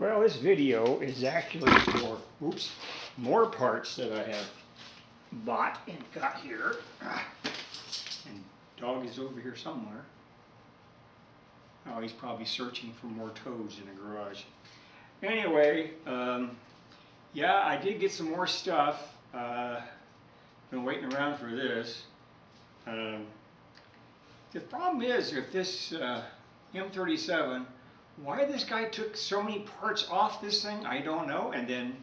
Well, this video is actually for, more parts that I have bought and got here. And dog is over here somewhere. Oh, he's probably searching for more toads in the garage. Anyway, yeah, I did get some more stuff. Been waiting around for this. The problem is, if this M37, why this guy took so many parts off this thing, I don't know. And then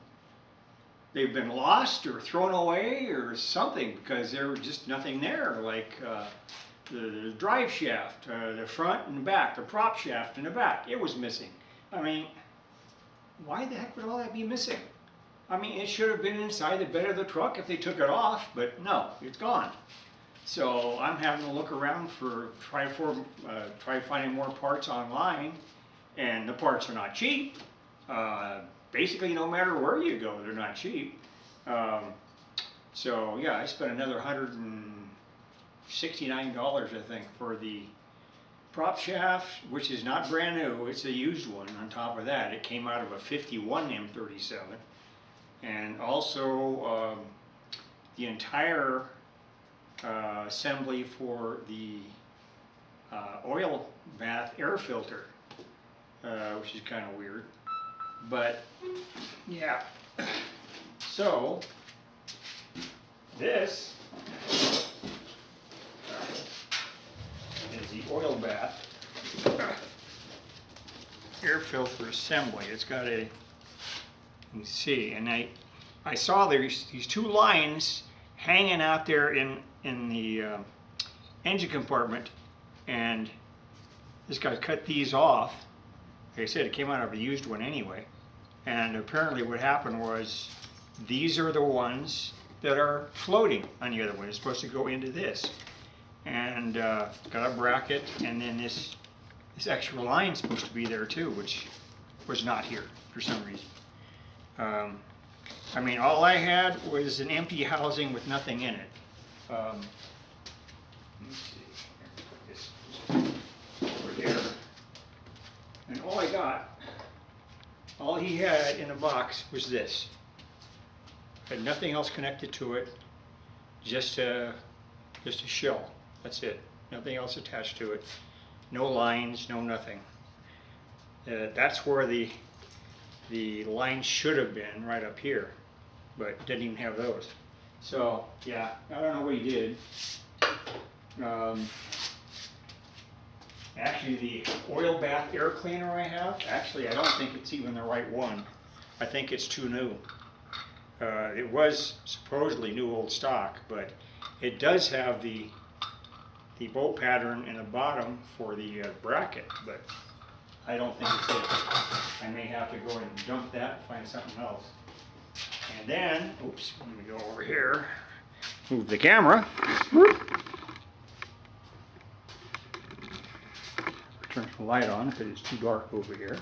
they've been lost or thrown away or something, because there was just nothing there. Like the drive shaft, the front and the back, the prop shaft in the back, it was missing. I mean, why the heck would all that be missing? I mean, it should have been inside the bed of the truck if they took it off, but no, it's gone. So I'm having to look around for, try finding more parts online, and the parts are not cheap. Basically, no matter where you go, they're not cheap. So yeah, I spent another $169, I think, for the prop shaft, which is not brand new, it's a used one. On top of that, it came out of a 51 M37. And also the entire assembly for the oil bath air filter, which is kind of weird. But yeah, so this is the oil bath air filter assembly. It's got a, you can see, and I saw there's these two lines hanging out there in the engine compartment, and this guy cut these off. Like I said, it came out of a used one anyway, and apparently what happened was these are the ones that are floating on the other one. It's supposed to go into this, and got a bracket, and then this extra line is supposed to be there too, which was not here for some reason. I mean, all I had was an empty housing with nothing in it. Let me see, put this over here. And all I got, all he had in the box was this. Had nothing else connected to it, just a shell. That's it. Nothing else attached to it. No lines, no nothing. That's where the line should have been, right up here, but didn't even have those. So yeah, I don't know what he did. Actually, the oil bath air cleaner I have, actually I don't think it's even the right one. I think it's too new. It was supposedly new old stock, but it does have the bolt pattern in the bottom for the bracket, but I don't think it's it. I may have to go and dump that and find something else. And then, oops, let me go over here, move the camera. Turn the light on because it's too dark over here.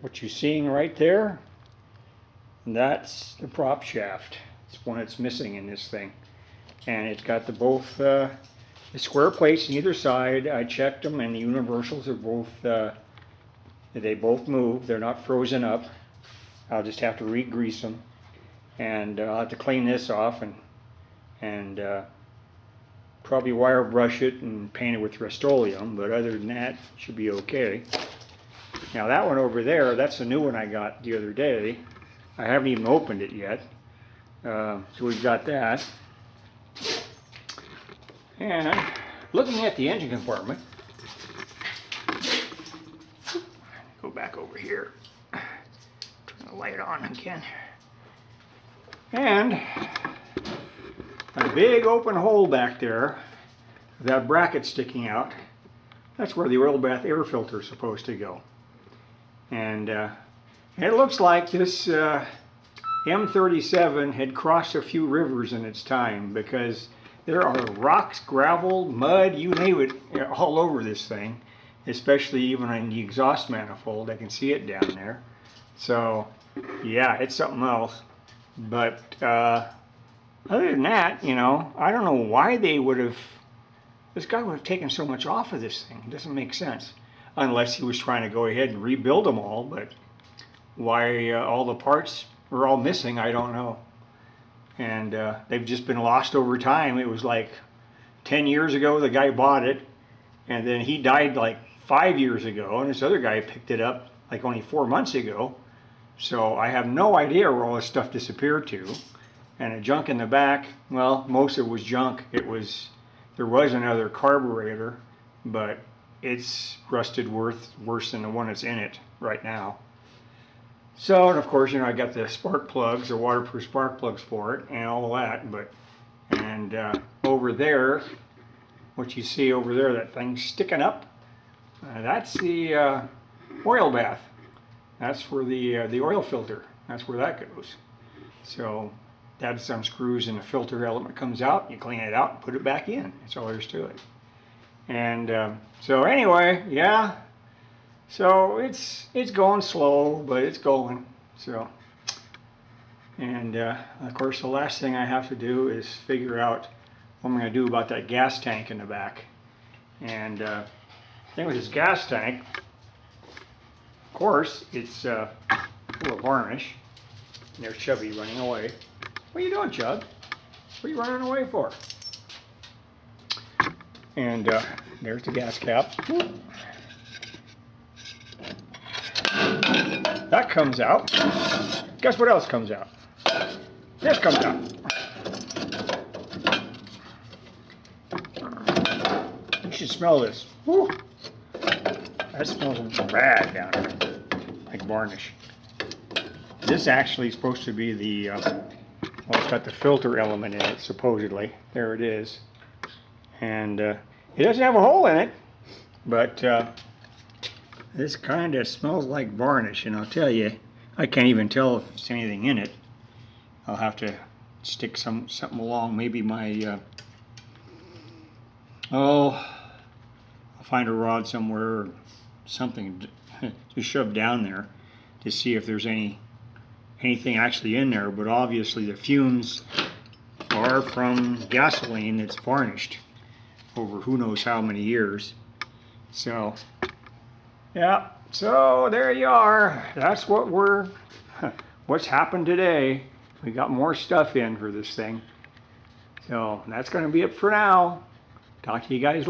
What you're seeing right there, that's the prop shaft. It's one that's missing in this thing. And it's got both the square plates on either side. I checked them, and the universals are both, they both move. They're not frozen up. I'll just have to re-grease them. And I'll have to clean this off and probably wire brush it and paint it with Rust-Oleum, but other than that, it should be okay. Now that one over there, that's the new one I got the other day. I haven't even opened it yet. So we've got that. And looking at the engine compartment, go back over here, turn the light on again, and a big open hole back there, that bracket sticking out, that's where the oil bath air filter is supposed to go. And it looks like this M37 had crossed a few rivers in its time, because there are rocks, gravel, mud, you name it, all over this thing, especially even in the exhaust manifold. I can see it down there. So yeah, it's something else. But other than that, you know, I don't know why they would have this guy would have taken so much off of this thing. It doesn't make sense. Unless he was trying to go ahead and rebuild them all, but why all the parts are all missing, I don't know. And they've just been lost over time. It was like 10 years ago the guy bought it, and then he died like 5 years ago, and this other guy picked it up like only 4 months ago. So I have no idea where all this stuff disappeared to. And the junk in the back, well, most of it was junk. There was another carburetor, but it's rusted worse than the one that's in it right now. So, and of course, I got the spark plugs, the waterproof spark plugs for it, and all that. And over there, what you see over there, that thing sticking up, that's the oil bath. That's for the oil filter. That's where that goes. So that unscrews and the filter element comes out. You clean it out and put it back in. That's all there is to it. And so anyway, yeah. So it's going slow, but it's going. So, and of course, the last thing I have to do is figure out what I'm going to do about that gas tank in the back. And the thing with this gas tank, of course, it's full of varnish. And there's Chubby running away. What are you doing, Chub? What are you running away for? And there's the gas cap. That comes out. Guess what else comes out? This comes out. You should smell this. Woo. That smells bad down here, like varnish. This actually is supposed to be the, well, it's got the filter element in it, supposedly. There it is. And it doesn't have a hole in it, but this kind of smells like varnish, and I'll tell you, I can't even tell if there's anything in it. I'll have to stick something along, maybe my, I'll find a rod somewhere or something to shove down there to see if there's anything actually in there. But obviously the fumes are from gasoline that's varnished over who knows how many years. So yeah, so there you are. That's what's happened today. We got more stuff in for this thing. So that's going to be it for now. Talk to you guys later.